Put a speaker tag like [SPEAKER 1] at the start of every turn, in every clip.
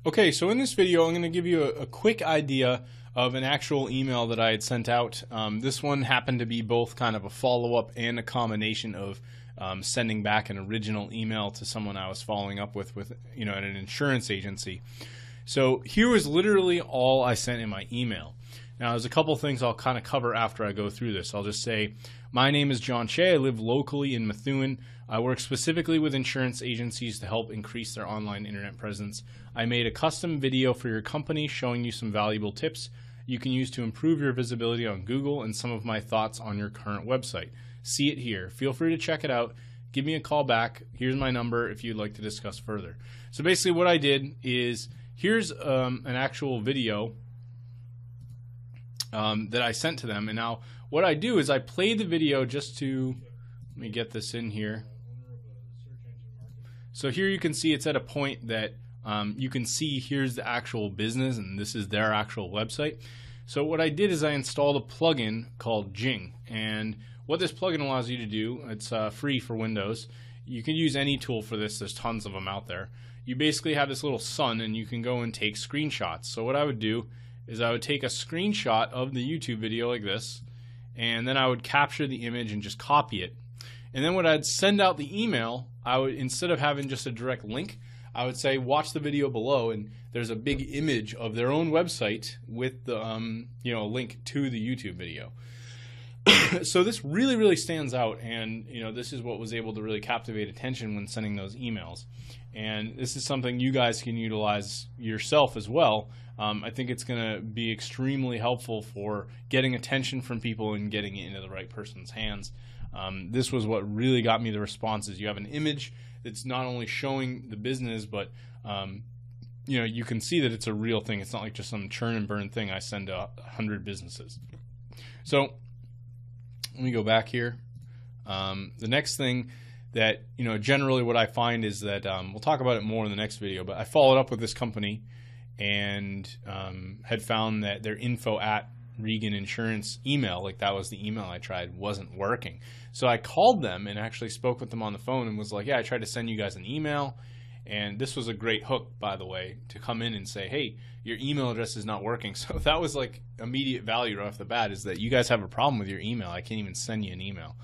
[SPEAKER 1] Okay, so in this video, I'm going to give you a quick idea of an actual email that I had sent out. This one happened to be both kind of a follow-up and a combination of sending back an original email to someone I was following up with at an insurance agency. So here was literally all I sent in my email. Now, there's a couple things I'll kind of cover after I go through this. I'll just say, my name is John Shea. I live locally in Methuen. I work specifically with insurance agencies to help increase their online internet presence. I made a custom video for your company showing you some valuable tips you can use to improve your visibility on Google and some of my thoughts on your current website. See it here. Feel free to check it out. Give me a call back. Here's my number if you'd like to discuss further. So basically what I did is, here's an actual video that I sent to them. And now what I do is I play the video just to, let me get this in here. So here you can see it's at a point that you can see here's the actual business and this is their actual website. So what I did is I installed a plugin called Jing, and what this plugin allows you to do, it's free for Windows. You can use any tool for this. There's tons of them out there. You basically have this little sun and you can go and take screenshots. So what I would do is I would take a screenshot of the YouTube video like this, and then I would capture the image and just copy it. And then when I'd send out the email, I would, instead of having just a direct link, I would say watch the video below, and there's a big image of their own website with the a link to the YouTube video. So this really stands out, and this is what was able to really captivate attention when sending those emails. And this is something you guys can utilize yourself as well. I think it's going to be extremely helpful for getting attention from people and getting it into the right person's hands. This was what really got me the responses. You have an image that's not only showing the business, but you can see that it's a real thing. It's not like just some churn and burn thing I send to 100 businesses. So let me go back here. The next thing that generally what I find is that we'll talk about it more in the next video, but I followed up with this company and had found that their info at Regan Insurance email, like that was the email I tried, wasn't working. So I called them and actually spoke with them on the phone and was like, yeah, I tried to send you guys an email, and this was a great hook, by the way, to come in and say, hey, your email address is not working. So that was like immediate value right off the bat, is that you guys have a problem with your email. I can't even send you an email.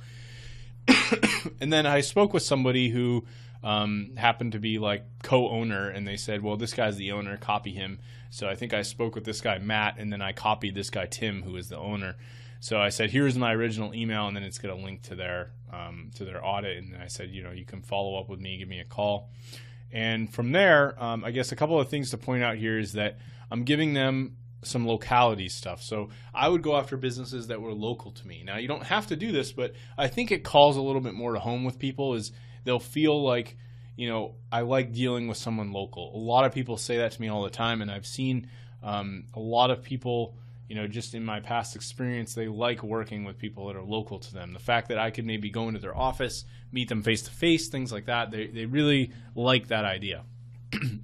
[SPEAKER 1] And then I spoke with somebody who happened to be like co-owner, and they said, well, this guy's the owner, copy him. So I think I spoke with this guy Matt, and then I copied this guy Tim, who is the owner. So I said, here's my original email, and then it's going to link to their audit. And then I said, you can follow up with me, give me a call. And from there, I guess a couple of things to point out here is that I'm giving them some locality stuff. So I would go after businesses that were local to me. Now, you don't have to do this, but I think it calls a little bit more to home with people, is they'll feel like, I like dealing with someone local. A lot of people say that to me all the time, and I've seen a lot of people, just in my past experience, they like working with people that are local to them. The fact that I could maybe go into their office, meet them face to face, things like that, they really like that idea.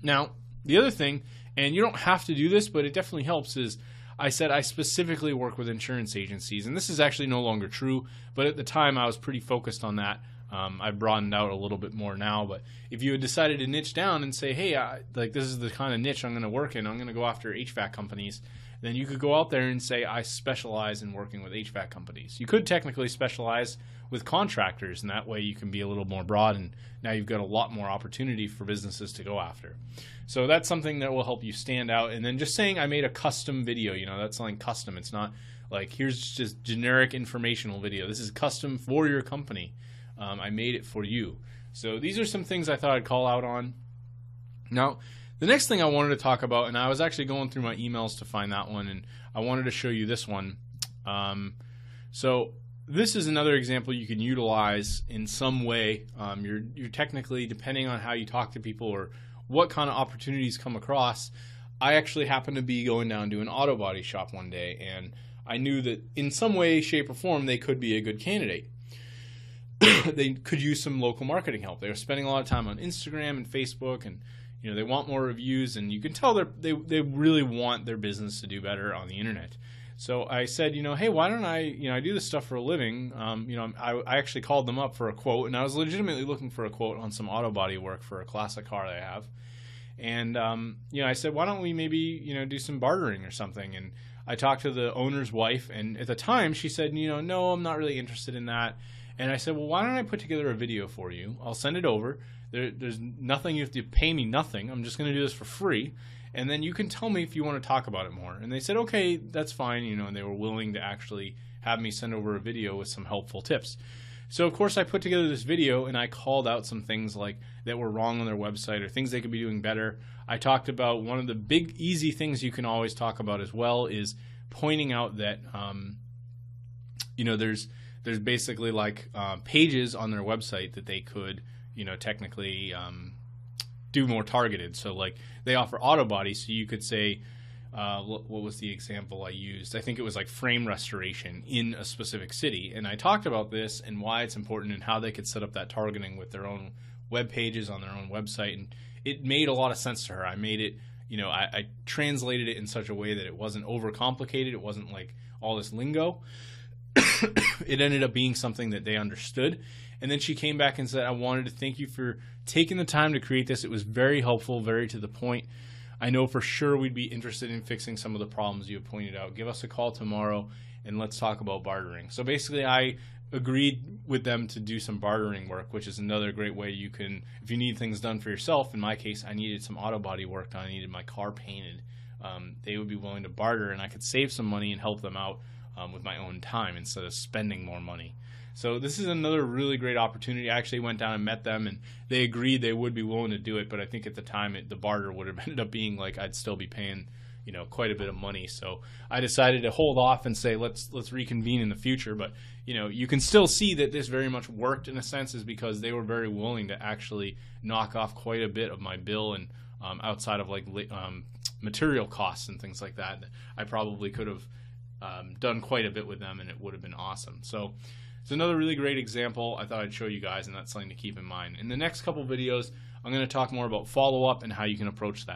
[SPEAKER 1] Now, the other thing, and you don't have to do this, but it definitely helps, is I said I specifically work with insurance agencies, and this is actually no longer true, but at the time I was pretty focused on that. I've broadened out a little bit more now, but if you had decided to niche down and say, hey, this is the kind of niche I'm going to work in, I'm going to go after HVAC companies, then you could go out there and say, I specialize in working with HVAC companies. You could technically specialize with contractors, and that way you can be a little more broad, and now you've got a lot more opportunity for businesses to go after. So that's something that will help you stand out. And then just saying I made a custom video, that's something custom. It's not like, here's just generic informational video. This is custom for your company. I made it for you. So these are some things I thought I'd call out on. Now, the next thing I wanted to talk about, and I was actually going through my emails to find that one, and I wanted to show you this one. So this is another example you can utilize in some way. You're technically, depending on how you talk to people or what kind of opportunities come across. I actually happened to be going down to an auto body shop one day, and I knew that in some way, shape, or form, they could be a good candidate. They could use some local marketing help. They were spending a lot of time on Instagram and Facebook, and they want more reviews, and you can tell they really want their business to do better on the internet. So I said, hey, why don't I do this stuff for a living. I actually called them up for a quote, and I was legitimately looking for a quote on some auto body work for a classic car that I have. And I said, why don't we maybe do some bartering or something? And I talked to the owner's wife, and at the time she said, no, I'm not really interested in that. And I said, well, why don't I put together a video for you? I'll send it over. There's nothing, you have to pay me nothing. I'm just going to do this for free. And then you can tell me if you want to talk about it more. And they said, okay, that's fine. And they were willing to actually have me send over a video with some helpful tips. So of course I put together this video, and I called out some things like that were wrong on their website or things they could be doing better. I talked about one of the big easy things you can always talk about as well is pointing out that there's basically like pages on their website that they could technically do more targeted. So like they offer auto body, so you could say what was the example I used? I think it was like frame restoration in a specific city. And I talked about this and why it's important and how they could set up that targeting with their own web pages on their own website. And it made a lot of sense to her. I made it, I translated it in such a way that it wasn't overcomplicated. It wasn't like all this lingo. It ended up being something that they understood. And then she came back and said, I wanted to thank you for taking the time to create this. It was very helpful, very to the point. I know for sure we'd be interested in fixing some of the problems you have pointed out. Give us a call tomorrow and let's talk about bartering. So basically I agreed with them to do some bartering work, which is another great way you can, if you need things done for yourself. In my case, I needed some auto body work done. I needed my car painted. They would be willing to barter, and I could save some money and help them out with my own time instead of spending more money. So this is another really great opportunity. I actually went down and met them, and they agreed they would be willing to do it, but I think at the time the barter would have ended up being like I'd still be paying quite a bit of money. So I decided to hold off and say let's reconvene in the future. But you can still see that this very much worked in a sense, is because they were very willing to actually knock off quite a bit of my bill, and outside of like material costs and things like that. I probably could have done quite a bit with them, and it would have been awesome. So it's another really great example I thought I'd show you guys, and that's something to keep in mind. In the next couple videos, I'm going to talk more about follow-up and how you can approach that.